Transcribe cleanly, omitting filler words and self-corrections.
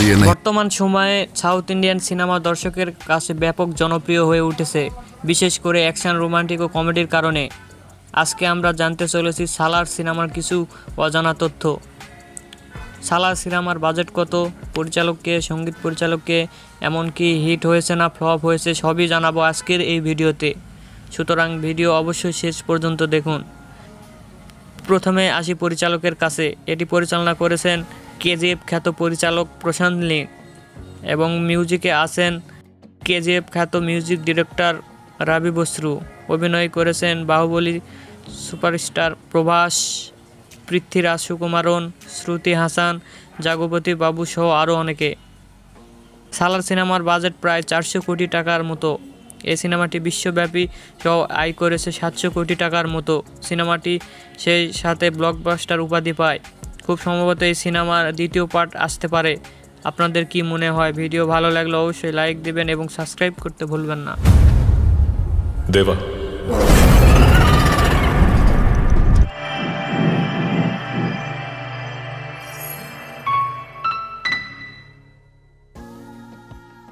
लिए नहीं। বর্তমান সময়ে সাউথ ইন্ডিয়ান সিনেমা দর্শকের কাছে ব্যাপক জনপ্রিয় হয়ে উঠেছে, বিশেষ করে অ্যাকশন, রোমান্টিক ও কমেডির কারণে। আজকে আমরা জানতে চলেছি সালার সিনেমার কিছু অজানা তথ্য। সালার সিনেমার বাজেট কত, পরিচালককে, সঙ্গীত পরিচালককে, এমনকি হিট হয়েছে না ফ্লপ হয়েছে, সবই জানাবো আজকের এই ভিডিওতে। সুতরাং ভিডিও অবশ্যই শেষ পর্যন্ত দেখুন। প্রথমে আসি পরিচালকের কাছে। এটি পরিচালনা করেছেন কেজিএফ খ্যাত পরিচালক প্রশান্ত নীল এবং মিউজিকে আছেন কেজিএফ খ্যাত মিউজিক ডিরেক্টর রাবি বসরু। অভিনয় করেছেন বাহুবলী সুপারস্টার প্রভাস, পৃথ্বীরাজ সুকুমারন, শ্রুতি হাসান, জাগপতি বাবু সহ আরও অনেকে। সালার সিনেমার বাজেট প্রায় 400 কোটি টাকার মতো। এই সিনেমাটি বিশ্বব্যাপী সহ আয় করেছে 700 কোটি টাকার মতো। সিনেমাটি সেই সাথে ব্লকবাস্টার উপাধি পায়। খুব সম্ভবত এই সিনেমার দ্বিতীয় পার্ট আসতে পারে। আপনাদের কি মনে হয়? ভিডিও ভালো লাগলে অবশ্যই লাইক দেবেন এবং সাবস্ক্রাইব করতে ভুলবেন না। দেবা